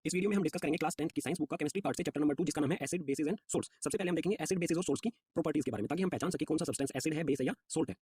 इस वीडियो में हम डिस्कस करेंगे क्लास 10th की साइंस बुक का केमिस्ट्री पार्ट से चैप्टर नंबर 2 जिसका नाम है एसिड बेसिस एंड सोल्ट्स। सबसे पहले हम देखेंगे एसिड बेसिस और सोल्ट्स की प्रॉपर्टीज के बारे में ताकि हम पहचान सके कौन सा सब्सटेंस एसिड है, बेस है या सोल्ट है।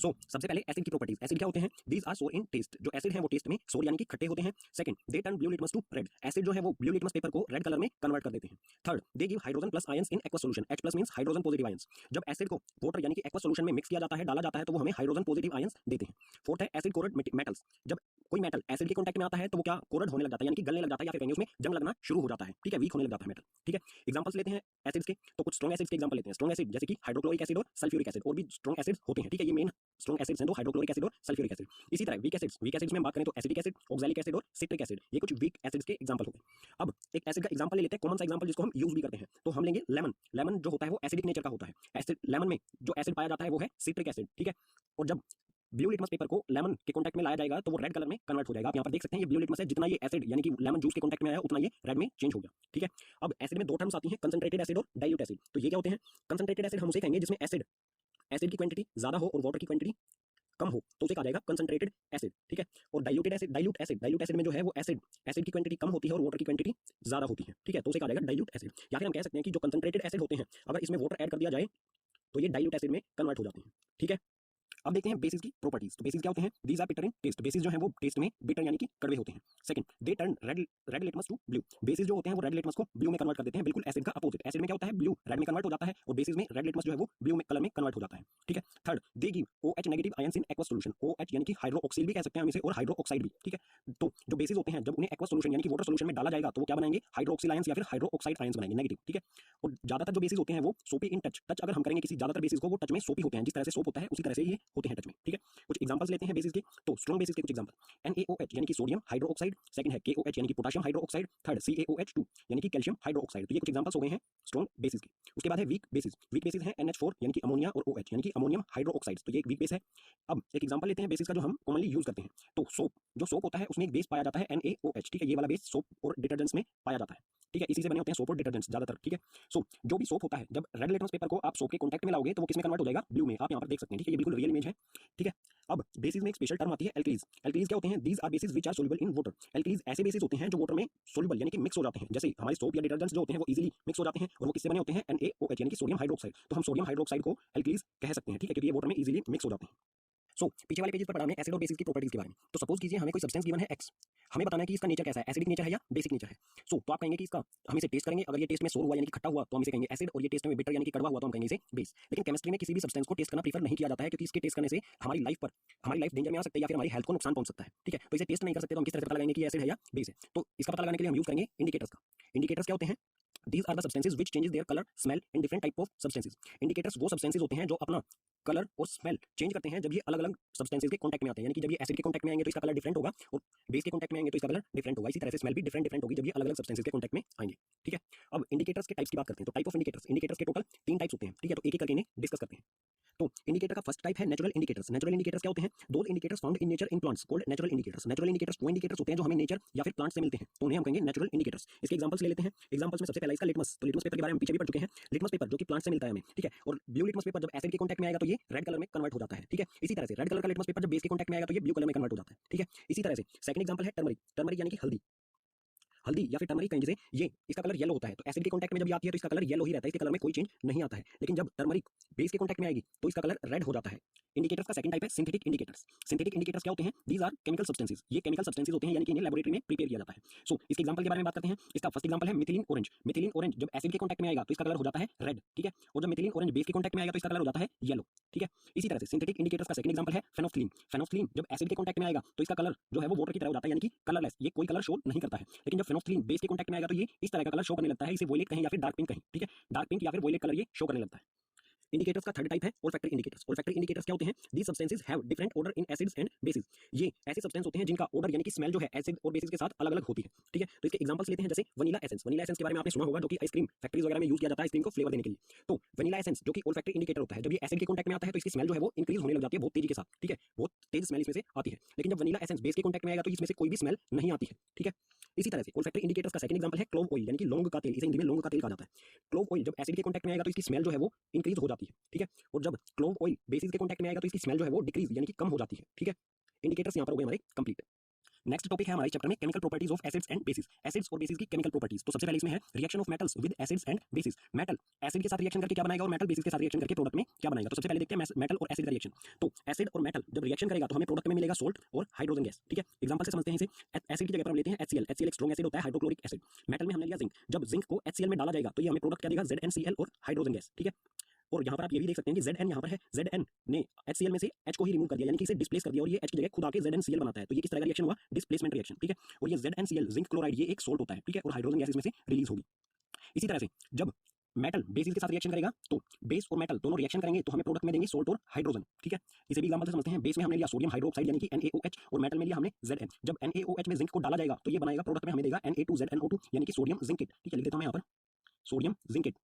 सबसे पहले एसिड की प्रॉपर्टीज। एसिड क्या होते हैं? दीज आर सोर इन टेस्ट। जो एसिड है वो टेस्ट में सोर यानी कि खट्टे होते हैं। Second, they turn blue litmus to red. Acid जो है वो ब्लू लिटमस पेपर को रेड कलर में कन्वर्ट कर देते हैं। Third, they give hydrogen plus ions in aqueous solution. H+ means hydrogen positive ions. जब एसिड को वाटर यानी कि एक्वस सॉल्यूशन में मिक्स किया जाता है, डाला जाता है, तो वो हमें हाइड्रोजन पॉजिटिव आयंस देते हैं। फोर्थ है एसिड कोरड मेटल्स। जब कोई मेटल एसिड के कांटेक्ट में आता है तो वो क्या कोरड होने लग जाता है, यानी कि गलने लग जाता है, या फिर कहेंगे उसमें जंग लगना शुरू हो जाता है। ठीक है, वीक होने लग जाता है मेटल। ठीक है, एग्जांपल्स लेते हैं एसिड्स के। तो कुछ स्ट्रॉन्ग एसिड्स के एग्जांपल लेते हैं। स्ट्रॉन्ग एसिड जैसे कि हाइड्रोक्लोरिक एसिड और सल्फ्यूरिक एसिड, और भी स्ट्रॉन्ग एसिड होते हैं। ठीक है, ये मेन स्ट्रॉन्ग एसिड्स हैं, दो हाइड्रोक्लोरिक एसिड और सल्फ्यूरिक एसिड। इसी तरह वीक एसिड्स में बात करें तो एसिडिक एसिड, ऑक्सैलिक एसिड और सिट्रिक एसिड, ये कुछ वीक एसिड्स के एग्जांपल हो गए। अब एक एसिड का एग्जांपल ले लेते हैं, कॉमन सा एग्जांपल जिसको हम यूज भी करते हैं। तो हम लेंगे लेमन। लेमन जो होता है वो एसिडिक नेचर का होता है। एसिड लेमन में जो एसिड पाया जाता है वो है सिट्रिक एसिड। ठीक है, और जब ब्लू लिटमस पेपर को लेमन के कांटेक्ट में लाया जाएगा तो वो रेड कलर में कन्वर्ट हो जाएगा। आप यहाँ पर देख सकते हैं ये ब्लू लिटमस है, जितना ये एसिड यानी कि लेमन जूस के कांटेक्ट में आया उतना ये रेड में चेंज हो गया। ठीक है, अब एसिड में दो टर्म्स आती हैं, कंसंट्रेटेड एसिड और डाइल्यूट एसिड। तो ये क्या होते हैं? कंसंट्रेटेड एसिड हम उसे कहेंगे जिसमें एसिड की क्वांटिटी ज्यादा हो और वाटर की क्वांटिटी कम हो, तो उसे कहा जाएगा कंसंट्रेटेड एसिड। ठीक है, और डाइल्यूटेड एसिड, डाइल्यूट एसिड में जो है वो एसिड की क्वांटिटी कम होती है और वाटर की क्वांटिटी ज्यादा होती है। ठीक है, तो उसे कहा जाएगा डाइल्यूट एसिड। या फिर हम कह सकते हैं कि जो कंसंट्रेटेड एसिड होते हैं, अगर इसमें वाटर ऐड कर दिया जाए तो ये डाइल्यूट एसिड में कन्वर्ट हो जाते हैं। ठीक है, अब देखते हैं बेसिस की प्रॉपर्टीज। तो बेसिस क्या होते हैं? These are bitter in taste. Bases जो है वो टेस्ट में बिटर यानी कि कड़वे होते हैं। Second, they turn red litmus to blue. Bases जो होते हैं वो रेड लिटमस को ब्लू में कन्वर्ट कर देते हैं, बिल्कुल एसिड का अपोजिट। एसिड में क्या होता है? ब्लू रेड में कन्वर्ट हो जाता है, और बेसिस में रेड लिटमस जो है वो ब्लू में कलर में कन्वर्ट हो जाता है। ठीक है, third, they give OH negative ions in aqueous solution. OH यानी कि हाइड्रोक्सिल भी कह सकते हैं हम इसे, और हाइड्रोक्साइड भी। ठीक है, तो जो बेसिस होते हैं जब उन्हें एक्वस सॉल्यूशन यानी कि वाटर सॉल्यूशन में डाला जाएगा तो वो क्या बनाएंगे? हाइड्रोक्सिल आयंस या फिर हाइड्रोक्साइड आयंस बनाएंगे, नेगेटिव। ठीक है, और ज्यादातर जो बेसिस होते हैं वो सोपी इन टच अगर हम करेंगे किसी ज्यादातर बेसिस को, वो टच में सोपी होते हैं। जिस तरह से सोप होता है उसी तरह से ये होते हैं टच में। ठीक है, कुछ एग्जांपल्स लेते हैं बेसिस के। तो स्ट्रॉन्ग बेसिस के कुछ एग्जांपल, NaOH यानी कि सोडियम हाइड्रोक्साइड। सेकंड है KOH यानी कि पोटेशियम हाइड्रोक्साइड। थर्ड CaOH2 यानी कि कैल्शियम हाइड्रोक्साइड। तो ये कुछ एग्जांपल्स हो गए हैं स्ट्रॉन्ग बेसिस के। उसके बाद है वीक बेसिस है NH4 यानी कि अमोनिया, और OH यानी कि अमोनियम हाइड्रोक्साइड। तो ये एक वीक बेस है। अब एक एग्जांपल लेते हैं बेसिस का जो हम कॉमनली यूज करते हैं। तो सोप होता है उसमें एक बेस पाया जाता है NaOH। ठीक है, ये वाला बेस सोप और डिटर्जेंट्स में पाया जाता है। ठीक है, इसी से बने होते हैं सोप और डिटर्जेंट्स ज्यादातर। ठीक है, जो भी सोप होता है जब रेड लिटमस पेपर को आप सोप के कांटेक्ट में लाओगे तो वो किस में कन्वर्ट हो जाएगा? ब्लू में। आप यहाँ पर देख सकते हैं। ठीक है, ये बिल्कुल रियल इमेज है। ठीक है, अब बेसिस में एक स्पेशल टर्म आती है एल्कलीज। एल्कलीज क्या होते हैं? These are bases which are soluble in water. Alkalis ऐसे बेसिस होते हैं जो वाटर में सोल्युबल यानी कि मिक्स हो जाते हैं। जैसे हमारे सोप या डिटर्जेंट्स जो होते हैं वो इजीली मिक्स हो जाते हैं, और वो किससे बने होते हैं? NaOH यानी कि सोडियम हाइड्रोक्साइड। तो हम सोडियम हाइड्रोक्साइड को एल्कलीज कह सकते हैं। ठीक है, क्योंकि ये वाटर में इजीली मिक्स हो जाते हैं। पीछे वाले पेजेस पर पढ़ा हमने एसिड और बेसिस की प्रॉपर्टीज के बारे में। तो सपोज कीजिए हमें कोई सब्सटेंस गिवन है X, हमें बताना है कि इसका नेचर कैसा है, एसिडिक नेचर है या बेसिक नेचर है। तो आप कहेंगे कि इसका हम इसे टेस्ट करेंगे, अगर ये टेस्ट में सोर हुआ यानी कि खट्टा हुआ तो हम इसे कहेंगे एसिड, और ये टेस्ट में बिटर यानी कि कड़वा हुआ तो हम कहेंगे इसे बेस। लेकिन केमिस्ट्री में किसी भी सब्सटेंस को टेस्ट करना प्रीफर नहीं किया जाता है, क्योंकि इसके टेस्ट करने से हमारी लाइफ डेंजर में आ सकती है या फिर हमारी हेल्थ को नुकसान पहुंच सकता है। ठीक है, तो इसे टेस्ट नहीं कर सकते तो हम किस तरह से पता लगाएंगे कि एसिड है या बेस है? तो इसका पता लगाने के लिए हम यूज करेंगे इंडिकेटर्स का। इंडिकेटर्स क्या होते हैं? These are the substances which changes their color, smell in different type of substances. Indicators वो substances होते हैं जो अपना कलर और स्मेल चेंज करते हैं जब ये अलग अलग सब्सटेंसेस के कांटेक्ट में आते हैं। यानी कि जब ये एसिड के कांटेक्ट में आएंगे तो इसका कलर डिफरेंट होगा, और बेस के कांटेक्ट में आएंगे तो इसका कलर डिफरेंट होगा। इसी तरह से स्मेल भी डिफरेंट होगी जब ये अलग अलग सब्सटेंसेस के कांटेक्ट में आएंगे। ठीक है, अब इंडिकेटर्स के टाइप्स की बात करते हैं। तो टाइप ऑफ इंडिकेटर्स के टोटल 3 टाइप्स होते हैं। ठीक है, तो एक एक करके इन्हें डिस्कस करते हैं। तो इंडिकेटर का फर्स्ट टाइप है नेचुरल इंडिकेटर्स। नेचुरल इंडिकेटर्स क्या होते हैं? Those indicators found in nature in plants called natural indicators. Natural indicators वो इंडिकेटर्स होते हैं जो हमें नेचर या फिर प्लांट से मिलते हैं, तो उन्हें हम कहेंगे नेचुरल इंडिकेटर्स। इसके एग्जांपल्स ले लेते हैं। एग्जांपल्स में सबसे पहला इसका लिटमस। तो लिटमस पेपर के बारे में पीछे भी पढ़ चुके हैं। लिटमस पेपर जो कि प्लांट से मिलता है हमें। ठीक है, और ब्लू लिटमस पेपर जब एसिड के कांटेक्ट में आएगा तो ये रेड कलर में कन्वर्ट हो जाता है। ठीक है, इसी तरह से रेड कलर का लिटमस पेपर जब बेस के कांटेक्ट में आएगा तो ये ब्लू कलर में कन्वर्ट हो जाता है। ठीक है, इसी तरह से सेकंड एग्जांपल है टर्मरिक यानी कि हल्दी या फिर टर्मरिक कहें जिसे, ये इसका कलर येलो होता है। तो एसिड के कांटेक्ट में जब ये आती है तो इसका कलर येलो ही रहता है, इसके कलर में कोई चेंज नहीं आता है। लेकिन जब टर्मरिक बेस के कांटेक्ट में आएगी तो इसका कलर रेड हो जाता है। इंडिकेटर्स का सेकंड टाइप है सिंथेटिक इंडिकेटर्स। सिंथेटिक इंडिकेटर्स क्या होते हैं? These are chemical substances. ये केमिकल सब्सटेंसेस होते हैं यानी कि इन्हें लैबोरेटरी में प्रिपेयर किया जाता है। इसके एग्जांपल के बारे में बात करते हैं। इसका फर्स्ट एग्जांपल है मिथिलीन ऑरेंज। मिथिलीन ऑरेंज जब एसिड के कांटेक्ट में आएगा तो इसका कलर हो जाता है रेड। ठीक है, और जब मिथिलीन ऑरेंज बेस के कांटेक्ट में आएगा तो इसका कलर हो जाता है येलो। ठीक है, इसी तरह से सिंथेटिक इंडिकेटर्स का सेकंड एग्जांपल है फेनोफ्थलीन। फेनोफ्थलीन जब एसिड के कांटेक्ट में आएगा तो इसका कलर जो है वो वाटर की तरह हो जाता है, यानी कि कलरलेस, ये कोई कलर शो नहीं करता है। लेकिन जब फेनोफ्थलीन बेस के कांटेक्ट में आएगा तो ये इस तरह का कलर शो करने लगता है, इसे वॉयलेट कहें या फिर डार्क पिंक कहें। ठीक है, डार्क पिंक या फिर वॉयलेट कलर ये शो करने लगता है। इंडिकेटर्स का थर्ड टाइप है ओल्फैक्टरी इंडिकेटर्स। ओल्फैक्टरी इंडिकेटर्स क्या होते हैं? These substances have different order in acids and bases. ये ऐसे सब्सटेंस होते हैं जिनका ऑर्डर यानी कि स्मेल जो है एसिड और बेसिस के साथ अलग अलग होती है। ठीक है, तो इसके एग्जांपल्स लेते हैं, जैसे वनीला एसेंस। वनीला एसेंस के बारे में आपने सुना होगा, जो कि आइसक्रीम फैक्ट्रीज वगैरह में यूज किया जाता है आइसक्रीम को फ्लेवर देने के लिए। तो वनीला एसेंस जो कि ओल्फैक्टरी इंडिकेटर होता है, जब ये एसिड के कांटेक्ट में आता है तो इसकी स्मेल जो है वो इंक्रीज होने लग जाती है बहुत तेजी के साथ। ठीक है, बहुत तेज स्मेल इसमें से आती है। लेकिन जब वनीला एसेंस बेस के कांटेक्ट में आएगा तो इसमें से कोई भी स्मेल नहीं आती है। ठीक है, इसी तरह से ओल्फैक्टरी इंडिकेटर्स का सेकंड एग्जांपल है क्लोव ऑयल यानी कि लौंग का तेल। इसे हिंदी में लौंग का तेल कहा जाता है। क्लोव ऑयल जब एसिड के कांटेक्ट में आएगा तो इसकी स्मेल जो है वो इंक्रीज हो जाती है। ठीक है, और जब क्लोव ऑयल बेसिस के कांटेक्ट में आएगा तो इसकी स्मेल जो है वो डिक्रीज यानी कि कम हो जाती है। ठीक है, इंडिकेटर्स यहाँ पर हो गए हमारे कंप्लीट। नेक्स्ट टॉपिक है हमारे चैप्टर में chemical properties of acids and basis, acids और बेसिस की केमिकल प्रॉपर्टीज। तो सबसे पहले इसमें है reaction of metals with acids and basis. Metal acid के साथ रिएक्शन करके क्या बनाएगा और मेटल बेसिस के साथ रिएक्शन करके प्रोडक्ट में क्या बनाएगा। तो सबसे पहले देखते हैं मेटल और एसिड का रिएक्शन। तो एसिड और मेटल जब रिएक्शन करेगा तो हमें प्रोडक्ट में मिलेगा सोल्ट और हाइड्रोजन गैस। ठीक है, एग्जांपल से समझते हैं इसे। एसिड की जगह पर हम लेते हैं HCl। HCl एक स्ट्रॉन्ग एसिड होता है, हाइड्रोक्लोरिक एसिड। मेटल में हमने लिया जिंक। जब जिंक को HCl में डाला जाएगा तो ये हमें प्रोडक्ट क्या देगा, ZnCl और हाइड्रोजन गैस। ठीक है, और यहाँ पर आप ये भी देख सकते हैं कि Zn यहाँ पर है, Zn ने HCl में से H को ही रिमूव कर दिया, यानी कि इसे डिस्प्लेस कर दिया और ये H की जगह खुद आके ZnCl बनाता है। तो ये किस तरह का रिएक्शन हुआ, डिस्प्लेसमेंट रिएक्शन। ठीक है, और ये ZnCl जिंक क्लोराइड ये एक सोल्ट होता है। ठीक है, और हाइड्रोजन गैस इसमें से रिलीज होगी। इसी तरह से जब मेटल बेसिस के साथ रिएक्शन करेगा तो बेस और मेटल दोनों रिएक्शन करेंगे तो हमें प्रोडक्ट में देंगे सोल्ट और हाइड्रोजन। ठीक है, इसे भी एग्जांपल से समझते हैं। बेस में हमने लिया सोडियम हाइड्रोक्साइड यानी कि NaOH और मेटल में लिया हमने Zn। जब NaOH में जिंक को डाला जाएगा तो ये बनाएगा प्रोडक्ट में हमें देगा Na2ZnO2 यानी कि सोडियम जिंकेट। ठीक है, लिख देता हूं मैं यहाँ पर सोडियम जिंकेट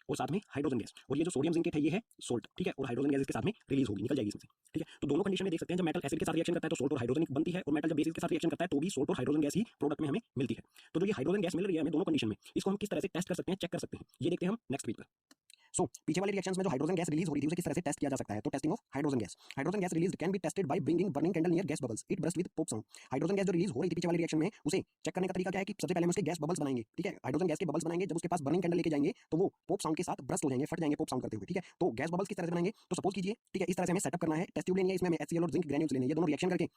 और साथ में हाइड्रोजन गैस। और ये जो सोडियम जिंकेट है ये है सोल्ट। ठीक है, और हाइड्रोजन गैस इसके साथ में रिलीज होगी, निकल जाएगी इसमें से। ठीक है, तो दोनों कंडीशन में देख सकते हैं जब मेटल एसिड के साथ रिएक्शन करता है तो सोल्ट और हाइड्रोजन बनती है, और मेटल जब बेसिस के साथ रिएक्शन करता है तो भी सोल्ट और हाइड्रोजन गैस ही प्रोडक्ट में हमें मिलती है। तो जो ये हाइड्रोजन गैस मिल रही है हमें दोनों कंडीशन में, इसको हम किस तरह से टेस्ट कर सकते हैं, चेक कर सकते हैं, ये देखते हैं हम नेक्स्ट वीक पर। सो पीछे वाले रिएक्शंस में जो हाइड्रोजन गैस रिलीज हो रही थी उसे किस तरह से टेस्ट किया जा सकता है। तो testing of hydrogen gas. Hydrogen gas release can be tested by bringing burning candle near gas bubbles, it burst with pop sound. Hydrogen gas जो रिलीज हो रही थी पीछे वाले रिएक्शन में, उसे चेक करने का तरीका क्या है कि सबसे पहले हम उसके गैस बबल्स बनाएंगे। ठीक है, हाइड्रोजन गैस के बबल्स बनाएंगे, जब उसके पास बर्निंग कैंडल लेके जाएंगे तो वो पॉप साउंड के साथ ब्रस्ट हो जाएंगे, फट जाएंगे पॉप साउंड करते हुए। ठीक है, तो गैस बबल्स किस तरह से बनाएंगे, तो सपोज कीजिए, ठीक है, इस तरह से हमें सेटअप करना है। टेस्ट ट्यूब लेनी है, इसमें हमें HCl और जिंक ग्रेन्यूल्स लेने हैं। ये दोनों रिएक्शन करके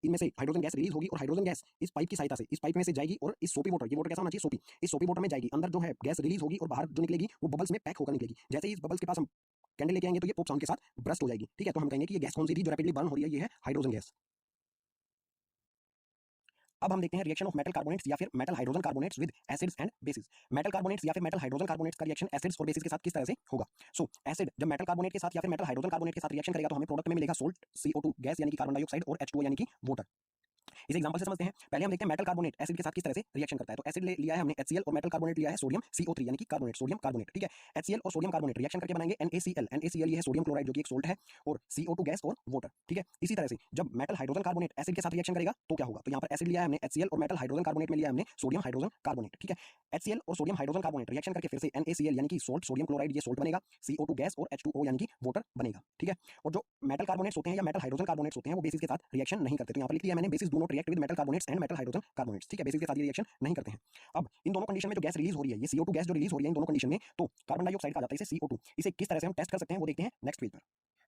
इनमें से हाइड्रोजन गैस रिलीज होगी और हाइड्रोजन गैस इस पाइप की सहायता से इस पाइप में से जाएगी और इस सोपी वाटर, ये वाटर कैसा होना चाहिए, सोपी, इस सोपी वाटर में जाएगी। अंदर जो है गैस रिलीज होगी और बाहर जो निकलेगी वो बबल्स में पैक होकर निकलेगी। जैसे ही इस बबल्स के पास हम कैंडल लेके आएंगे तो ये पॉप साउंड के साथ ब्रस्ट हो जाएगी। ठीक है, तो हम कहेंगे कि ये गैस कौन सी थी जो रैपिडली बर्न हो रही है, ये है हाइड्रोजन गैस। अब हम देखते हैं रिएक्शन ऑफ मेटल कार्बोनेट्स या फिर metal hydrogen carbonates with acids and basis. Metal carbonates या फिर मेटल हाइड्रोजन कार्बोनेट्स का रिएक्शन एसिड्स और बेसिस के साथ किस तरह से होगा। सो एसिड जब मेटल कार्बोनेट के साथ या फिर मेटल हाइड्रोजन कार्बोनेट के साथ रिएक्शन करेगा तो हमें प्रोडक्ट में मिलेगा सोल्ट, CO2 गैस यानी कि कार्बन डाइऑक्साइड, और H2O यानी कि वाटर। इसे एग्जांपल से समझते हैं। पहले हम देखते हैं मेटल कार्बोनेट एसिड के साथ किस तरह से रिएक्शन करता है। तो एसिड लिया है हमने HCl और मेटल कार्बोनेट लिया है सोडियम CO3 यानी कि कार्बोनेट, सोडियम कार्बोनेट। ठीक है, HCl और सोडियम कार्बोनेट रिएक्शन करके बनाएंगे NaCl। NaCl ये है सोडियम क्लोराइड जो कि एक सोल्ट है, और CO2 गैस और वाटर। ठीक है, इसी तरह से जब मेटल हाइड्रोजन कार्बोनेट एसिड के साथ रिएक्शन करेगा तो क्या होगा। तो यहाँ पर एसिड लिया है हमने HCl और मेटल हाइड्रोजन कार्बोनेट में लिया है हमने सोडियम हाइड्रोजन कार्बोनेट। ठीक है, HCl और सोडियम हाइड्रोजन कार्बोनेट रिएक्शन करके फिर से NaCl यानी कि सोल्ट, सोडियम क्लोराइड ये सोल्ट बनेगा, CO2 गैस और H2O यानी कि वाटर बनेगा। ठीक है, और जो मेटल कार्बोनेट्स होते हैं या मेटल हाइड्रोजन कार्बोनेट्स होते हैं वो बेसिस के साथ रिएक्शन नहीं करते। तो यहाँ पर लिख दिया मैंने basis do not react with metal carbonates and metal hydrogen carbonates. ठीक है, बेसिस के साथ ये रिएक्शन नहीं करते हैं। अब इन दोनों कंडीशन में जो गैस रिलीज हो रही है, ये CO2 गैस जो रिलीज हो रही है इन दोनों कंडीशन में, तो कार्बन डाइऑक्साइड कहा जाता है इसे CO2। इसे किस तरह से हम टेस्ट कर सकते हैं वो देखते हैं नेक्स्ट वीक पर।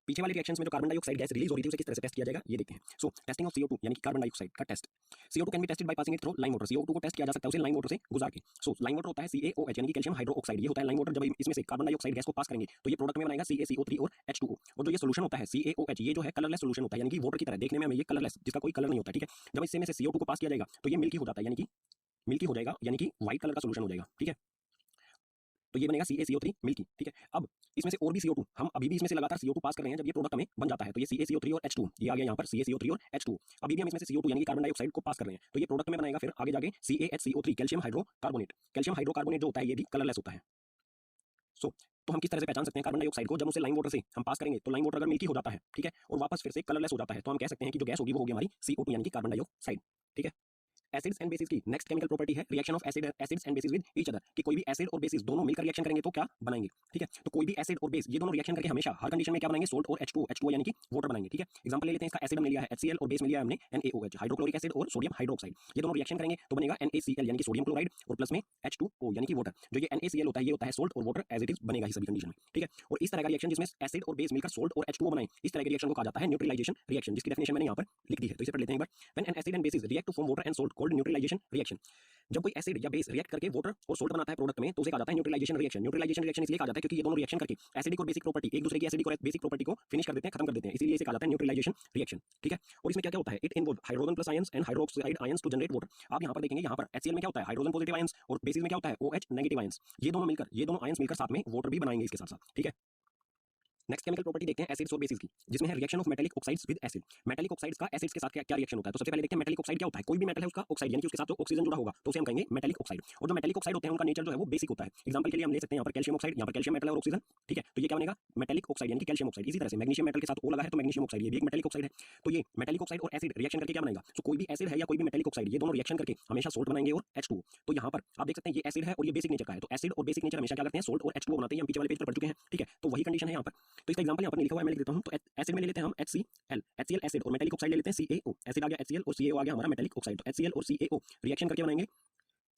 पीछे वाले रिएक्शंस में जो कार्बन डाइऑक्साइड गैस रिलीज हो रही थी उसे किस तरह से टेस्ट किया जाएगा ये देखते हैं। सो टेस्टिंग ऑफ CO2 यानी कि कार्बन डाइऑक्साइड का test. CO2 can be tested by passing it through lime water. CO2 को टेस्ट किया जा सकता है उसे लाइम वाटर से गुजार के। सो लाइम वाटर होता है CaOH यानी कि कैल्शियम हाइड्रोक्साइड, ये होता है लाइम वाटर। जब इसमें से कार्बन डाइऑक्साइड गैस को पास करेंगे तो ये प्रोडक्ट में बनाएगा CaCO3 और H2O। और जो ये सोल्यूशन होता है CaOH ये जो है कलरलेस सोल्यूशन होता है, यानी कि वाटर की तरह देखने में हमें ये कलरलेस, जिसका कोई कलर नहीं होता। ठीक है, जब इससे में से CO2 को पास किया जाएगा तो ये मिल्की हो जाता है, यानी कि मिल्की हो जाएगा, यानी कि व्हाइट कलर का सोल्यूशन हो जाएगा। ठीक है, तो ये बनेगा CaCO3 मिल्की। ठीक है, अब इसमें से और भी CO2 हम अभी भी इसमें से लगातार CO2 पास कर रहे हैं, जब ये प्रोडक्ट हमें बन जाता है तो ये CaCO3 और H2 ये आ गया यहाँ पर CaCO3 और H2। अभी भी हम इसमें से CO2 यानी कि कार्बन डाइऑक्साइड को पास कर रहे हैं तो ये प्रोडक्ट में बनाएगा फिर आगे जाके CaHCO3 calcium hydrocarbonate. Calcium hydrocarbonate जो होता है ये भी कलरलेस होता है। सो तो हम किस तरह से पहचान सकते हैं कार्बन डाइऑक्साइड को, जब उसे लाइम वाटर से हम पास करेंगे तो लाइम वाटर अगर मिल्की हो जाता है, ठीक है, और वापस फिर से कलरलेस हो जाता है, तो हम कह सकते हैं कि जो गैस होगी वो होगी हमारी CO2 यानी कि कार्बन डाइऑक्साइड। ठीक है, एसिड्स एंड बेसिस की नेक्स्ट केमिकल प्रॉपर्टी है reaction of acids and basis with each other, कि कोई भी एसिड और बेसिस दोनों मिलकर रिएक्शन करेंगे तो क्या बनाएंगे। ठीक है, तो कोई भी एसिड और बेस ये दोनों रिएक्शन करके हमेशा हर कंडीशन में क्या बनाएंगे, सोल्ट और H2O यानी कि वाटर बनाएंगे। ठीक है, एग्जांपल ले लेते हैं, इसका एसिड हमने लिया है HCl और बेस में लिया है हमने NaOH हाइड्रोक्लोरिक एसिड और सोडियम हाइड्रोक्साइड। ये दोनों रिएक्शन करेंगे तो बनेगा NaCl यानी कि सोडियम क्लोराइड और प्लस में H2O यानी कि वाटर। जो ये NaCl होता है ये होता है सोल्ट और वाटर एज इट इज बनेगा ही सभी कंडीशन में। ठीक है, और इस तरह का रिएक्शन जिसमें एसिड और बेस मिलकर सोल्ट और H2O बनाए, इस तरह के रिएक्शन को कहा जाता है न्यूट्रलाइजेशन रिएक्शन, जिसकी डेफिनेशन मैंने यहाँ पर लिख दी है। तो इसे पढ़ लेते हैं एक बार। When an acid and bases react to form water and salt called neutralisation reaction. जब कोई एसिड या बेस रिएक्ट करके वाटर और सोल्ट बनाता है प्रोडक्ट में तो उसे कहा जाता है न्यूट्रलाइजेशन रिएक्शन। न्यूट्रलाइजेशन रिएक्शन इसलिए कहा जाता है क्योंकि ये दोनों रिएक्शन करके एसिडिक और बेसिक प्रॉपर्टी एक दूसरे की एसिडिक और बेसिक प्रॉपर्टी को फिनिश कर देते हैं, खत्म कर देते हैं, इसलिए इसे कहा जाता है न्यूट्रलाइजेशन रिएक्शन। ठीक है, और इसमें क्या क्या होता है, it involve hydrogen plus ions and hydroxide ions to generate water. आप यहाँ पर देखेंगे यहाँ पर HCl में क्या होता है, हाइड्रोजन पॉजिटिव आयंस, और बेसिस में क्या होता है OH नेगेटिव आयंस। ये दोनों आयंस मिलकर साथ में वाटर भी बनाएंगे इसके साथ साथ। ठीक है, नेक्स्ट केमिकल प्रॉपर्टी देखते हैं एसिड्स और बेसिस की, जिसमें है reaction of metallic oxides with acid. Metallic oxides का एसिड्स के साथ क्या रिएक्शन होता है। तो सबसे पहले देखते हैं मेटालिक ऑक्साइड क्या होता है। कोई भी मेटल है उसका ऑक्साइड यानी कि उसके साथ जो ऑक्सीजन जुड़ा होगा तो उसे हम कहेंगे मेटालिक ऑक्साइड। और जो मेटालिक ऑक्साइड होते हैं उनका नेचर जो है वो बेसिक होता है। एग्जांपल के लिए हम ले सकते हैं यहाँ पर कैल्शियम ऑक्साइड, यहाँ पर कैल्शियम मेटल और ऑक्सीजन। ठीक है, तो ये क्या बनेगा, मेटालिक ऑक्साइड यानी कि कैल्शियम ऑक्साइड। इसी तरह से मैग्नीशियम मेटल के साथ O लगा है तो मैग्नीशियम ऑक्साइड ये भी एक मेटालिक ऑक्साइड है। तो ये मेटालिक ऑक्साइड और एसिड रिएक्शन करके क्या बनाएगा, तो कोई भी एसिड है या कोई भी मेटालिक ऑक्साइड ये दोनों रिएक्शन करके हमेशा सोल्ट बनाएंगे और H2O। तो यहाँ पर आप देख सकते हैं ये एसिड है और ये बेसिक नेचर का है, तो एसिड और बेसिक नेचर हमेशा क्या करते हैं, सोल्ट और H2O बनाते हैं। हम पीछे वाले पेज पर पढ़ चुके हैं। ठीक है, तो वही कंडीशन है यहाँ पर। तो इसका एग्जांपल यहाँ पर लिखा हुआ है, मैं लिख देता हूँ। तो एसिड में ले लेते हैं हम HCl, HCl एसिड, और मेटालिक ऑक्साइड ले लेते हैं CaO। एसिड आ गया HCl और CaO आ गया हमारा मेटालिक ऑक्साइड। तो HCl और CaO रिएक्शन करके बनाएंगे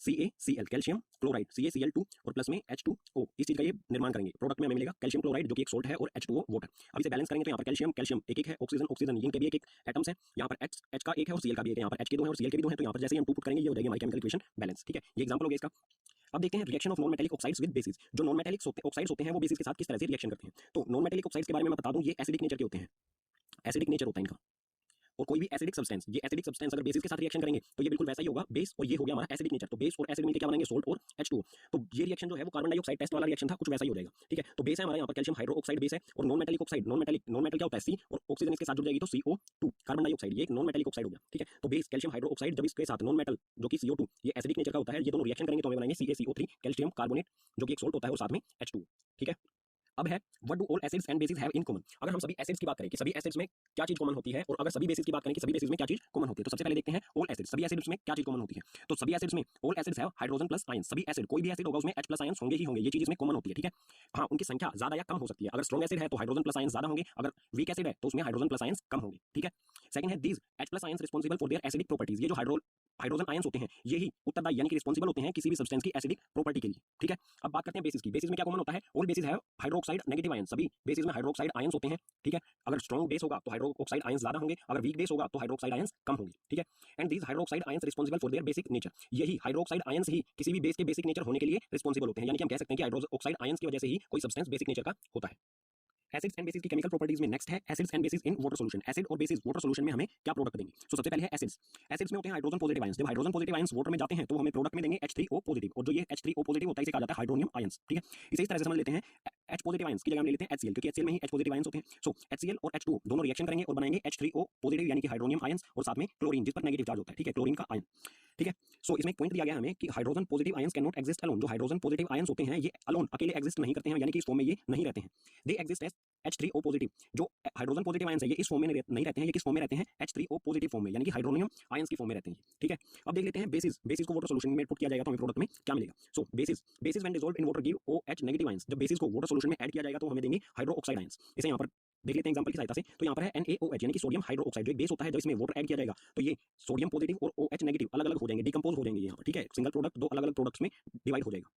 CaCl, कैल्शियम क्लोराइड, CaCl2 और प्लस में H2O। इस चीज का ये निर्माण करेंगे। प्रोडक्ट में हमें मिलेगा कैल्शियम क्लोराइड जो कि एक सोल्ट है और H2O वाटर। अब इसे बैलेंस करेंगे तो यहाँ पर कैल्शियम कैल्शियम एक है, ऑक्सीजन ऑक्सीजन, इनके भी एक एटम्स है। यहाँ पर H का एक है और Cl का भी एक है। यहाँ पर H के दो है और Cl के भी दो है। तो यहाँ पर जैसे ही हम 2 पुट करेंगे ये हो जाएगी हमारी केमिकल इक्वेशन बैलेंस। ठीक है, ये एग्जांपल हो गया इसका। अब देखते हैं reaction of non metallic oxides with basis. जो नॉन मेटालिक ऑक्साइड्स होते हैं वो बेसिस के साथ किस तरह से रिएक्शन करते हैं। तो नॉन मेटालिक ऑक्साइड्स के बारे में मैं बता दूं, ये एसिडिक नेचर के होते हैं, एसिडिक नेचर होता है इनका। और कोई भी एसिडिक सब्सटेंस, ये एसिडिक सब्सटेंस अगर बेसिस के साथ रिएक्शन करेंगे तो ये बिल्कुल वैसा ही होगा, बेस और ये हो गया हमारा एसिडिक नेचर। तो बेस और एसिड मिलकर क्या बनाएंगे, सोल्ट और H2O। तो ये रिएक्शन जो है वो कार्बन डाइऑक्साइड टेस्ट वाला रिएक्शन था, कुछ वैसा ही हो जाएगा। ठीक है, तो बेस है हमारे यहाँ पर कैल्शियम हाइड्रोक्साइड बेस है, और non metallic oxide non metal क्या होता है, C, और ऑक्सीजन इसके साथ जुड़ जाएगी तो CO2 कार्बन डाइऑक्साइड, ये एक नॉन मेटालिक ऑक्साइड हो गया। ठीक है, तो बेस कैल्शियम हाइड्रोक्साइड जब इसके साथ नॉन मेटल जो कि CO2 ये एसिडिक नेचर का होता है, ये दोनों रिएक्शन करेंगे तो हमें बनाएंगे CaCO3 कैल्शियम कार्बोनेट जो कि एक सोल्ट होता है और साथ में H2O। ठीक है, अब है what do all acids and basis have in common. अगर हम सभी एसिड्स की बात करें कि सभी एसिड्स में क्या चीज कॉमन होती है, और अगर सभी बेसिस की बात करें कि सभी बेसिस में क्या चीज कॉमन होती है, तो सबसे पहले देखते हैं ऑल एसिड्स, सभी एसिड्स में क्या चीज कॉमन होती है। तो सभी एसिड्स में all acids have hydrogen plus ions. सभी एसिड, कोई भी एसिड होगा उसमें H+ आयंस होंगे ही होंगे, ये चीज इसमें कॉमन होती है। ठीक है, हाँ उनकी संख्या ज्यादा या कम हो सकती है। अगर स्ट्रॉन्ग एसिड है तो हाइड्रोजन प्लस आयंस ज्यादा होंगे, अगर वीक एसिड है तो उसमें हाइड्रोजन प्लस आयंस कम होंगे। ठीक है, सेकंड है these H+ ions responsible for their acidic properties. ये जो हाइड्रोजन आयंस होते हैं यही उत्तरदायी यानी कि रिस्पांसिबल होते हैं किसी भी सब्सटेंस की एसिडिक प्रॉपर्टी के लिए। ठीक है, अब बात करते हैं बेसिस की। बेसिस में क्या कॉमन होता है, ऑल बेसिस है हाइड्रोक्साइड नेगेटिव आयंस। सभी बेसिस में हाइड्रोक्साइड आयंस होते हैं। ठीक है, अगर स्ट्रॉन्ग बेस होगा तो हाइड्रोक्साइड आयंस ज्यादा होंगे, अगर वीक बेस होगा तो हाइड्रोक्साइड आयंस कम होंगे। ठीक है, and these hydroxide ions responsible for their basic nature. यही हाइड्रोक्साइड आयंस ही किसी भी बेस के बेसिक नेचर होने के लिए रिस्पांसिबल होते हैं, यानी कि हम कह सकते हैं कि हाइड्रोक्साइड आयंस की वजह से ही कोई सब्सटेंस बेसिक नेचर का होता है। एसिड्स एंड बेसिस की केमिकल प्रॉपर्टीज में नेक्स्ट है acids and basis in water solution. Acid और बेसिस वाटर सॉल्यूशन में हमें क्या प्रोडक्ट देंगे। तो सबसे पहले है एसिड्स। एसिड्स में होते हैं हाइड्रोजन पॉजिटिव आयंस। जब हाइड्रोजन पॉजिटिव आयंस वाटर में जाते हैं तो हमें प्रोडक्ट में देंगे H3O पॉजिटिव, और जो ये H3O पॉजिटिव होता है इसे कहा जाता है हाइड्रोनियम आयंस। ठीक है, इसे इस तरह से समझ लेते हैं, H पॉजिटिव आयंस की जगह हम ले लेते हैं HCl, क्योंकि HCl में ही H पॉजिटिव आयंस होते हैं। सो HCl और H2O दोनों रिएक्शन करेंगे और बनाएंगे H3O पॉजिटिव यानी कि हाइड्रोनियम आयंस, और साथ में क्लोरीन जिस पर नेगेटिव चार्ज होता है। ठीक है, क्लोरीन का आयन। ठीक है, सो इसमें पॉइंट दिया गया हमें कि hydrogen positive ions can not exist alone. जो हाइड्रोजन पॉजिटिव आयंस होते हैं ये अलोन अकेले एग्जिस्ट नहीं करते हैं, यानी कि इस फॉर्म में ये नहीं रहते हैं। They exist as H3O positive. जो हाइड्रोजन पॉजिटिव आयंस है ये इस फॉर्म में नहीं रहते हैं, ये किस फॉर्म में रहते हैं, H3O पॉजिटिव फॉर्म में, यानी कि हाइड्रोनियम आयंस की फॉर्म में रहते हैं। ठीक है, अब देख लेते हैं बेसिस। बेसिस को वाटर सॉल्यूशन में पुट किया जाएगा तो हमें प्रोडक्ट में क्या मिलेगा। So bases when dissolved in water give OH negative ions. जब बेसिस को वाटर सॉल्यूशन में ऐड किया जाएगा तो हमें देंगे हाइड्रोक्साइड आयंस। इसे यहाँ पर देख लेते हैं एग्जांपल की सहायता से। तो यहाँ पर है NaOH यानी कि सोडियम हाइड्रोक्साइड, जो एक बेस होता है। जब इसमें वाटर ऐड किया जाएगा तो ये सोडियम पॉजिटिव और OH नेगेटिव अलग अलग हो जाएंगे, डिकम्पोज हो जाएंगे यहाँ पर। ठीक है, सिंगल प्रोडक्ट दो अलग अलग प्रोडक्ट्स में डिवाइड हो जाएगा।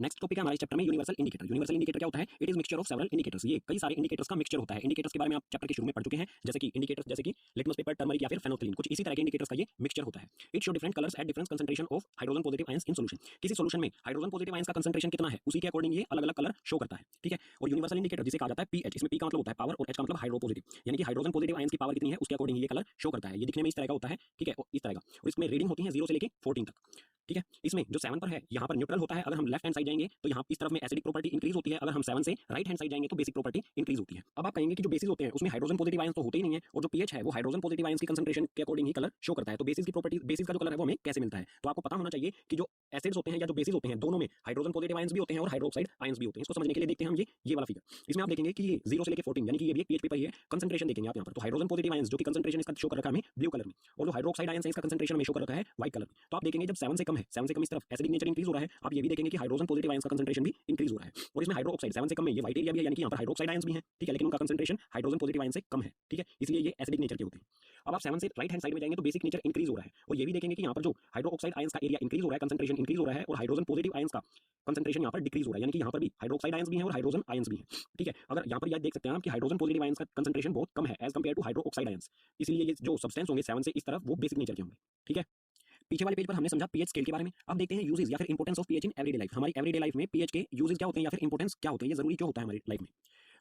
नेक्स्ट टॉपिक है हमारे चैप्टर में यूनिवर्सल इंडिकेटर। यूनिवर्सल इंडिकेटर क्या होता है, it is mixture of several indicators. ये कई सारे इंडिकेटर्स का मिक्सचर होता है। इंडिकेटर्स के बारे में आप चैप्टर के शुरू में पढ़ चुके हैं, जैसे कि इंडिकेटर्स जैसे कि लिटमस पेपर, टर्मरिक या फिर फेनोल्फिन, कुछ इसी तरह के इंडिकेटर्स का ये मिक्सचर होता है। It show different colours at different concentration of hydrogen positive ions in solution. किसी सॉल्यूशन में हाइड्रोजन पॉजिटिव आयंस का कंसंट्रेशन कितना है उसी के अकॉर्डिंग ये अलग अलग कलर शो करता है। ठीक है, और यूनिवर्सल इंडिकेटर जिसे कहा जाता है pH। इसमें P का मतलब होता है पावर और H का मतलब हाइड्रो पॉजिटिव, यानी कि हाइड्रोजन पॉजिटिव आयंस की पावर कितनी है उसके अकॉर्डिंग ये कलर शो करता है। ये दिखने में इस तरह का होता है। ठीक है, इस तरह का, और इसमें रीडिंग होती है 0 से लेके 14 तक। ठीक है, इसमें जो 7 पर है यहाँ पर न्यूट्रल होता है। अगर हम लेफ्ट हैंड साइड जाएंगे तो यहाँ इस तरफ में एसिडिक प्रॉपर्टी इंक्रीज होती है, अगर हम 7 से राइट हैंड साइड जाएंगे तो बेसिक प्रॉपर्टी इंक्रीज होती है। अब आप कहेंगे कि जो बेसिस होते हैं उसमें हाइड्रोजन पॉजिटिव आयंस तो होते ही नहीं है, और जो pH है वो हाइड्रोजन पॉजिटिव आयंस की कंसंट्रेशन के अकॉर्डिंग ही कलर शो करता है। तो बेसिस की प्रॉपर्टी, बेसिस का जो कलर है वो हमें कैसे मिलता है, तो आपको पता होना चाहिए कि जो एसिड्स होते हैं या जो बेसिस होते हैं दोनों में हाइड्रोजन पॉजिटिव आयंस भी होते हैं और हाइड्रोक्साइड आयंस भी होते हैं। इसको समझने के लिए देखते हैं हम ये वाला फिगर। इसमें आप देखेंगे कि ये 0 से लेके 14 यानी कि ये भी एक pH पेपर ही है। कंसंट्रेशन देखेंगे आप यहाँ पर, तो हाइड्रोजन पॉजिटिव आयंस जो कि कंसंट्रेशन इसका शो कर रखा है हमें ब्लू कलर में, और जो हाइड्रोक्साइड आयंस है इसका कंसंट्रेशन हमें शो कर रखा है व्हाइट कलर में। तो आप देखेंगे जब 7 से कम है, 7 से कम इस तरफ एसिडिक नेचर इंक्रीज हो रहा है। आप ये भी देखेंगे कि हाइड्रोजन पॉजिटिव आयंस का कंसंट्रेशन भी इंक्रीज हो रहा है, और इसमें हाइड्रोक्साइड 7 से कम में ये व्हाइट एरिया भी है, यानी कि यहाँ पर हाइड्रोक्साइड आयंस भी है। ठीक है, लेकिन उनका कंसंट्रेशन हाइड्रोजन पॉजिटिव आयंस से कम है। ठीक है, इसलिए ये एसिडिक नेचर के होते हैं। अब आप 7 से राइट हैंड साइड में जाएंगे तो बेसिक नेचर इंक्रीज हो रहा है, और ये भी देखेंगे कि यहाँ पर जो हाइड्रोक्साइड आयंस का एरिया इंक्रीज हो रहा है, कंसंट्रेशन इंक्रीज हो रहा है, और हाइड्रोजन पॉजिटिव आयंस का कंसंट्रेशन यहाँ पर डिक्रीज हो रहा है, यानी कि यहाँ पर भी हाइड्रोक्साइड आयंस भी है और हाइड्रोजन आयंस भी है। ठीक है, अगर यहाँ पर यह देख सकते हैं आप कि हाइड्रोजन पॉजिटिव आयंस का कंसंट्रेशन बहुत कम है as compare to hydroxide ions, इसलिए ये जो सब्सटेंस होंगे 7 से इस तरफ वो बेसिक नेचर के होंगे। ठीक है, पीछे वाले पेज पर हमने समझा पीएच स्केल के बारे में। अब देखते हैं यूजेस या फिर importance of pH in everyday life. हमारी एवरीडे लाइफ में पीएच के यूजेस क्या होते हैं या फिर इंपोर्टेंस क्या होते हैं, ये जरूरी क्यों होता है हमारी लाइफ में।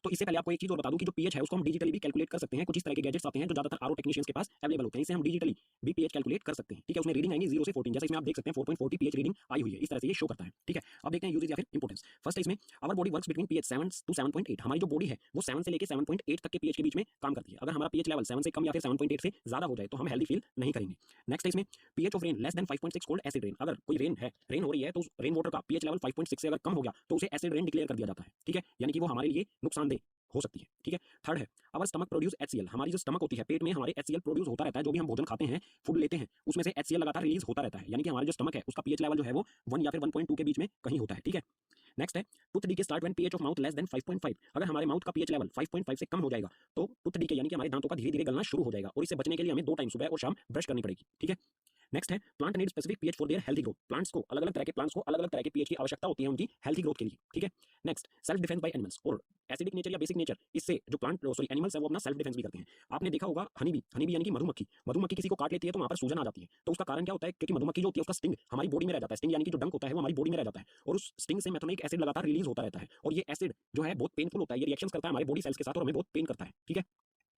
तो इससे पहले आपको एक चीज और बता दूं कि जो पीएच है उसको हम डिजिटली भी कैलकुलेट कर सकते हैं। कुछ इस तरह के गैजेट्स आते हैं जो ज्यादातर आरओ टेक्नीशियंस के पास अवेलेबल होते हैं, इससे हम डिजिटली भी पीएच कैलकुलेट कर सकते हैं। ठीक है, उसमें रीडिंग आएंगी 0 से 14, जैसे इसमें आप देख सकते हैं 4.40 पीएच रीडिंग आई हुई है, इस तरह से ये शो करता है। ठीक है, अब देखते हैं यूजेस या फिर इंपोर्टेंस। फर्स्ट है इसमें our body works between pH 7 to 7.8। हमारी जो बॉडी है वो 7 से लेकर 7.8 तक के पीएच के बीच में काम करती है। अगर हमारा पीएच लेवल 7 से कम या फिर 7.8 से ज्यादा हो जाए तो हम हेल्दी फील नहीं करेंगे। नेक्स्ट है इसमें pH of rain less than 5.6 cold acid rain. अगर कोई रेन हो रही है तो रेन वाटर का पीएच लेवल 5.6 से अगर कम हो गया तो उसे एसिड रेन डिक्लेयर कर दिया जाता है। ठीक है, यानी कि वो हमारे लिए नुकसानदेह नुकसानदेह हो सकती है, ठीक है। थर्ड है अवर स्टमक प्रोड्यूस HCl, हमारी जो स्टमक होती है, पेट में हमारे HCl प्रोड्यूस होता रहता है, जो भी हम भोजन खाते हैं, फूड लेते हैं, उसमें से HCl लगातार रिलीज होता रहता है, यानी कि हमारा जो स्टमक है उसका पीएच लेवल जो है वो 1 या फिर 1.2 के बीच में कहीं होता है, ठीक है। नेक्स्ट है tooth decay start when pH of mouth less than 5.5, अगर हमारे माउथ का पीएच लेवल 5.5 से कम हो जाएगा तो टूथ डीके यानी कि हमारे दांतों का धीरे धीरे गलना शुरू हो जाएगा, और इससे बचने के लिए हमें 2 टाइम सुबह और शाम ब्रश करनी पड़ेगी, ठीक है। नेक्स्ट है plant need specific pH for their healthy growth, plants को अलग अलग तरह के पीएच की आवश्यकता होती है उनकी हेल्थी ग्रोथ के लिए, ठीक है। Next self defence by animals, और एसिडिक नेचर या बेसिक नेचर, इससे जो प्लांट सॉरी एनिमल्स है वो अपना सेल्फ डिफेंस भी करते हैं। आपने देखा होगा हनी बी यानी कि मधुमक्खी किसी को काट लेती है तो वहां पर सूजन आ जाती है, तो उसका कारण क्या होता है, क्योंकि मधुमक्खी जो होती है उसका स्टिंग हमारी बॉडी में रह जाता है, स्टिंग यानी कि जो डंक होता है वो हमारी बॉडी में रह जाता है, और उस स्टिंग से मेथोनिक एसिड लगातार रिलीज होता रहता है, और ये एसिड जो है बहुत पेनफुल होता है, ये रिएक्शंस करता है हमारे बॉडी सेल्स के साथ और हमें बहुत पेन करता है, ठीक है।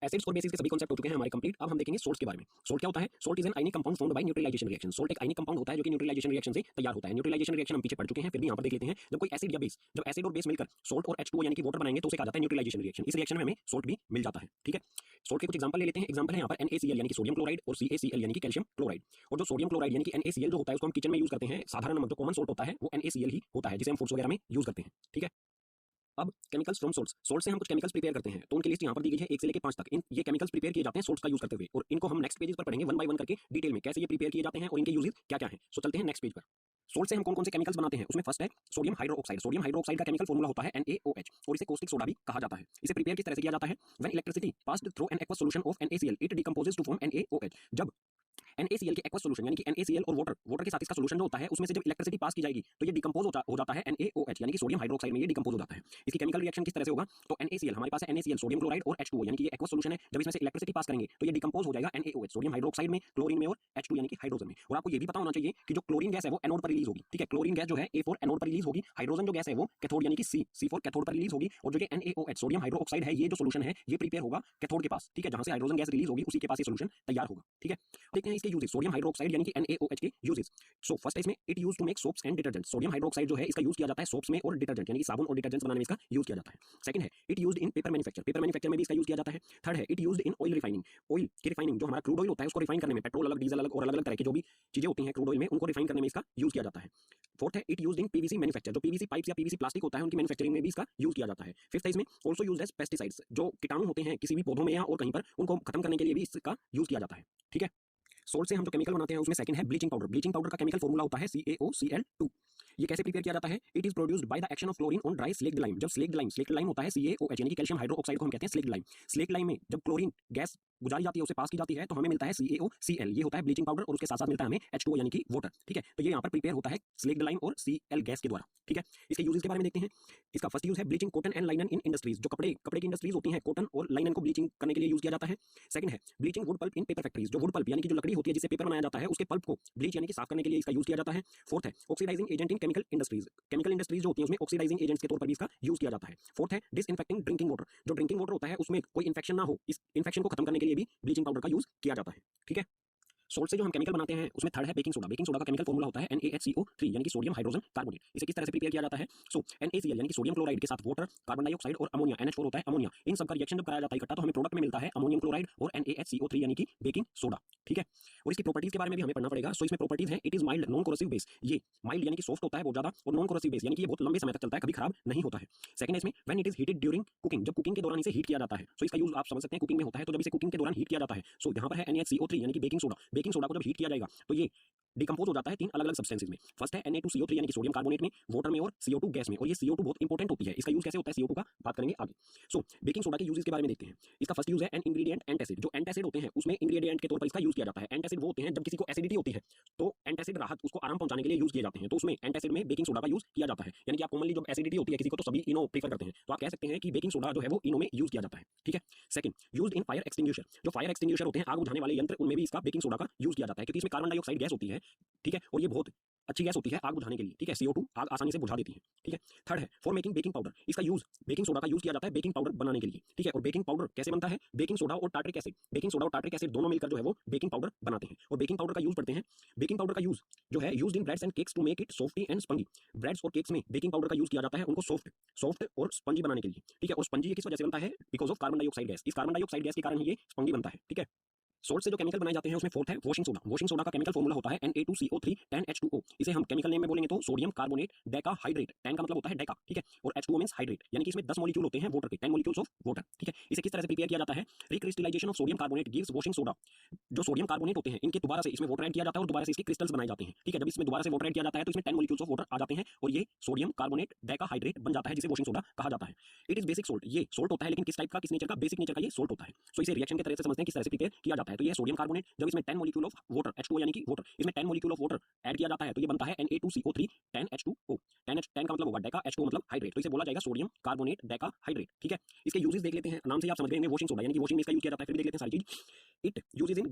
एसिड्स और बेसिस के सभी कॉन्सेप्ट हो चुके हैं हमारे कंप्लीट। अब हम देखेंगे सोल्ट्स के बारे में। सोल्ट क्या होता है? Salt is an ionic compound formed by neutralisation reaction. Salt एक आयनिक कंपाउंड होता है जो कि न्यूट्रलाइजेशन रिएक्शन से तैयार होता है। न्यूट्रलाइजेशन रिएक्शन हम पीछे पढ़ चुके हैं, फिर भी यहाँ पर देख लेते हैं। जब कोई एसिड या बेस, जब एसिड और बेस मिलकर सोल्ट और H2O यानी कि वाटर बनाएंगे तो उसे कहा जाता है न्यूट्रलाइजेशन रिएक्शन। इस रिएक्शन में हमें सोल्ट भी मिल जाता है, ठीक है। सोल्ट के कुछ एग्जांपल ले लेते हैं। एग्जांपल है यहाँ पर NaCl यानी कि सोडियम क्लोराइड, और CaCl यानी कि कैल्शियम क्लोराइड। और जो सोडियम क्लोराइड यानी कि NaCl जो होता है उसको हम किचन में यूज करते हैं। साधारण नमक जो कॉमन सोल्ट होता है वो NaCl ही होता है, जिसे हम फूड्स वगैरह में यूज करते हैं, ठीक है। अब केमिकल्स फ्रॉम सोल्ट्स, सोल्ट से हम कुछ केमिकल्स प्रिपेयर करते हैं, तो उनकी लिस्ट यहाँ पर दी गई है 1 से लेकर 5 तक। ये केमिकल्स प्रिपेयर किए जाते हैं सोल्ट्स का यूज करते हुए, और इनको हम नेक्स्ट पेजेस पर पढ़ेंगे 1 बाय 1 करके डिटेल में, कैसे ये प्रिपेयर किए जाते हैं और इनके यूजेस क्या क्या हैं। सो चलते हैं नेक्स्ट पेज पर। सोल्ट से हम कौन कौन से केमिकल्स बनाते हैं, उसमें फर्स्ट है सोडियम हाइड्रोक्साइड। सोडियम हाइड्रोक्साइड का केमिकल फॉर्मूला होता है NaOH, और इसे कॉस्टिक सोडा भी कहा जाता है। इसे प्रिपेयर किस तरह से किया जाता है? When electricity passed through an aqueous solution of NaCl it decomposes to form NaOH। जब NaCl के एक्वस सॉल्यूशन यानी कि NaCl और वाटर के साथ इसका सॉल्यूशन जो होता है उसमें से जब इलेक्ट्रिसिटी पास की जाएगी तो ये डिकम्पोज हो जाता है NaOH यानी कि सोडियम हाइड्रोक्साइड में ये डिकम्पोज हो जाता है। इसकी केमिकल रिएक्शन किस तरह से होगा? तो NaCl, हमारे पास है NaCl सोडियम क्लोराइड और H2O यानी कि ये एक्वस सॉल्यूशन है। जब इसमें से इलेक्ट्रिसिटी पास करेंगे तो ये डिकम्पोज हो जाएगा NaOH सोडियम हाइड्रोक्साइड में, क्लोरीन में और H2 यानी कि हाइड्रोजन में। और आपको ये भी पता होना चाहिए कि जो क्लोरीन गैस है वो एनोड पर रिलीज होगी, ठीक है। क्लोरीन गैस जो है A4 एनोड पर रिलीज होगी। हाइड्रोजन जो गैस है वो कैथोड यानी कि C4 कैथोड पर रिलीज होगी। और जो ये NaOH सोडियम हाइड्रोक्साइड है, ये जो सॉल्यूशन है ये प्रिपेयर होगा कैथोड के पास, ठीक है। जहां से हाइड्रोजन गैस रिलीज होगी उसी के पास ये सॉल्यूशन तैयार होगा, ठीक है। देखते हैं इसके यूजेस। सोडियम हाइड्रोक्साइड यानी कि NaOH के यूजेस। सो फर्स्ट है इसमें it use to make soaps and detergent. Sodium hydroxide जो है इसका यूज किया जाता है सोप्स में और डिटर्जेंट यानी कि साबुन और डिटर्जेंट्स बनाने में इसका यूज किया जाता है। सेकंड है it used in paper manufacture. Paper manufacture में भी इसका यूज किया जाता है। थर्ड है it used in oil refining. Oil की रिफाइनिंग, जो हमारा क्रूड ऑयल होता है उसको रिफाइन करने में, पेट्रोल अलग, डीजल अलग और अलग अलग तरह की जो भी चीजें होती हैं क्रूड ऑयल में, उनको रिफाइन करने में इसका यूज किया जाता है। फोर्थ है it used in PVC manufacture. जो PVC पाइप्स या PVC प्लास्टिक होता है उनकी मैन्युफैक्चरिंग में भी इसका यूज किया जाता है। फिफ्थ है इसमें आल्सो यूज्ड एज पेस्टिसाइड्स। जो कीटाणु होते हैं किसी भी पौधों में या और कहीं पर, उनको खत्म करने के लिए भी इसका यूज किया जाता है, ठीक है। सोल्ट से हम जो केमिकल बनाते हैं उसमें सेकंड है ब्लीचिंग पाउडर। ब्लीचिंग पाउडर का केमिकल फॉर्मूला होता है CaOCl2। ये कैसे प्रिपेयर किया जाता है? It is produced by the action of chlorine on dry slaked lime. जब स्लेक्ड लाइम होता है CaOH यानी कि कैल्शियम हाइड्रोक्साइड को हम कहते हैं स्लेक्ड लाइम। स्लेक्ड लाइम में जब क्लोरीन गैस गुजारी जाती है, उसे पास की जाती है, तो हमें मिलता है CaOCl। ये होता है ब्लीचिंग पाउडर, और उसके साथ साथ मिलता है हमें H2O यानी कि वाटर, ठीक है। तो ये यहाँ पर प्रिपेयर होता है स्लेक्ड लाइम और Cl गैस के द्वारा, ठीक है। इसके यूजेस के बारे में देखते हैं। इसका फर्स्ट यूज है bleaching cotton and लाइनन in industries. जो कपड़े की इंडस्ट्रीज होती हैं, कॉटन और लाइनन को ब्लीचिंग करने के लिए यूज किया जाता है। सेकंड है ब्लीचिंग वुड पल्प इन पेपर फैक्ट्रीज। जो वुड पल्प यानी कि जो लकड़ी होती है जिससे पेपर बनाया जाता है, उसके पल्प को ब्लीच यानी कि साफ करने के लिए इसका यूज किया जाता है। फोर्थ है oxidising agent in chemical industries. Chemical industries जो होती है उसमें ऑक्सीडाइजिंग एजेंट्स के तौर पर भी इसका यूज किया जाता है। फोर्थ है डिसइंफेक्टिंग ड्रिंकिंग वाटर। जो ड्रिंकिंग वाटर होता है उसमें कोई इन्फेक्शन ना हो, इस इन्फेक्शन को खत्म करने के लिए भी ब्लीचिंग पाउडर का यूज किया जाता है, ठीक है। सोल्ट से जो हम केमिकल बनाते हैं उसमें थर्ड है बेकिंग सोडा। बेकिंग सोडा का केमिकल फॉर्मूला होता है NaHCO3 यानी कि सोडियम हाइड्रोजन कार्बोनेट। इसे किस तरह से प्रिपेयर किया जाता है? सो NaCl यानी कि सोडियम क्लोराइड के साथ वाटर, कार्बन डाइऑक्साइड और अमोनिया NH4 होता है अमोनिया। इन सब का रिएक्शन जब कराया जाता है इकट्ठा, तो हमें प्रोडक्ट में मिलता है अमोनियम क्लोराइड और NaHCO3 यानी कि बेकिंग सोडा, ठीक है। और इसकी प्रॉपर्टीज के बारे में भी हमें पढ़ना पड़ेगा। सो इसमें प्रॉपर्टीज है it is mild non corrosive base. ये माइल्ड यानी कि सॉफ्ट होता है बहुत ज्यादा, और नॉन कोरोसिव बेस यानी कि ये बहुत लंबे समय तक चलता है, कभी खराब नहीं होता है। सेकंड है इसमें when it is heated during cooking. जब कुकिंग के दौरान इसे हीट किया जाता है, सो इसका यूज आप समझ सकते हैं कुकिंग में होता है, तो जब इसे कुकिंग के दौरान हीट किया जाता है, सो यहाँ पर है NaCO3 यानी कि बेकिंग सोडा। बेकिंग सोडा को जब हीट किया जाएगा तो ये डिकम्पोज हो जाता है 3 अलग अलग सब्सटेंसेज में। फर्स्ट है Na2CO3 यानी कि सोडियम कार्बोनेट में, वाटर में और CO2 गैस में। और ये CO2 बहुत इंपॉर्टेंट होती है। इसका यूज कैसे होता है CO2 का बात करेंगे आगे। सो बेकिंग सोडा के यूजेस के बारे में देखते हैं। इसका फर्स्ट यूज है एन इंग्रेडिएंट एंटासिड। जो एंटासिड होते हैं उसमें इंग्रेडिएंट के तौर पर इसका यूज किया जाता है। एंटासिड वो होते हैं जब किसी को एसिडिटी होती है तो एंटासिड राहत, उसको आराम पहुंचाने के लिए यूज किए जाते हैं, तो उसमें एंटासिड में बेकिंग सोडा का यूज किया जाता है। यानी कि आप कॉमनली जब एसिडिटी होती है किसी को तो सभी इनो प्रीफर करते हैं, तो आप कह सकते हैं कि बेकिंग सोडा जो है वो इनो में यूज किया जाता है, ठीक है। Second used in fire extinguisher. जो फायर एक्सटिंग्विशर होते हैं, आग बुझाने वाले यंत्र, उनमें भी इसका बेकिंग सोडा का यूज किया जाता है, क्योंकि इसमें कार्बन डाइऑक्साइड गैस होती है, ठीक है। और ये बहुत अच्छी गैस होती है आग बुझाने के लिए, ठीक है। CO2 आग आसानी से बुझा देती है, ठीक है। थर्ड है फॉर मेकिंग बेकिंग पाउडर। इसका यूज बेकिंग सोडा का यूज किया जाता है बेकिंग पाउडर बनाने के लिए, ठीक है। और बेकिंग पाउडर कैसे बनता है? बेकिंग सोडा और टार्ट्रिक एसिड। बेकिंग सोडा और टार्ट्रिक एसिड दोनों मिलकर जो है वो बेकिंग पाउडर बनाते हैं, और बेकिंग पाउडर का यूज करते हैं। बेकिंग पाउडर का यूज जो है used in breads and cakes to make it softy and spongy. Breads और केक्स में बेकिंग पाउडर का यूज किया जाता है उनको सॉफ्ट और स्पंजी बनाने के लिए, ठीक है। और स्पंजी किस वजह से बनता है? Because of carbon dioxide gas. इस कार्बन डाइऑक्साइड गैस के कारण ही ये स्पंजी बनता है, ठीक है। सोल्ट से जो केमिकल बनाए जाते हैं उसमें फोर्थ है वॉशिंग सोडा। वॉशिंग सोडा का केमिकल फॉर्मूला होता है Na2CO3 10H2O। इसे हम केमिकल नेम में बोलेंगे तो सोडियम कार्बोनेट डेकाहाइड्रेट। 10 का मतलब होता है डेका, ठीक है, और H2O मींस हाइड्रेट, यानी कि इसमें 10 मॉलिक्यूल होते हैं वाटर के, 10 मॉलिक्यूल्स ऑफ वाटर, ठीक है। इसे किस तरह से प्रिपेयर किया जाता है? Recrystallisation of sodium carbonate gives washing soda. जो सोडियम कार्बोनेट होते हैं इनके दोबारा से इसमें वाटर ऐड किया जाता है और दोबारा से इसके क्रिस्टल्स बनाए जाते हैं, ठीक है। जब इसमें दोबारा से वाटर ऐड किया जाता है तो इसमें 10 मॉलिक्यूल्स ऑफ वाटर आ जाते हैं और ये सोडियम कार्बोनेट डेकाहाइड्रेट बन जाता है, जिसे वॉशिंग सोडा कहा जाता है। It is basic salt. ये सोल्ट होता है लेकिन किस टाइप का, किस नेचर का? बेसिक नेचर का ये सोल्ट होता है। सो इसे रिएक्शन के तरह से समझते हैं किस तरह से प्रिपेयर किया जाता है। तो ये सोडियम कार्बोनेट जब इसमें 10 मॉलिक्यूल ऑफ वाटर H2O यानी कि वाटर, इसमें 10 मॉलिक्यूल ऑफ वाटर ऐड किया जाता है तो ये बनता है Na2CO3 10H2O। 10 का मतलब होगा डेका, H2O मतलब हाइड्रेट, तो इसे बोला जाएगा सोडियम कार्बोनेट डेकाहाइड्रेट, ठीक है। इसके यूजेस देख लेते हैं। नाम से ही आप समझ गए होंगे वॉशिंग सोडा यानी कि वॉशिंग में इसका यूज किया जाता है। फिर भी देख लेते हैं सारी चीज। It uses in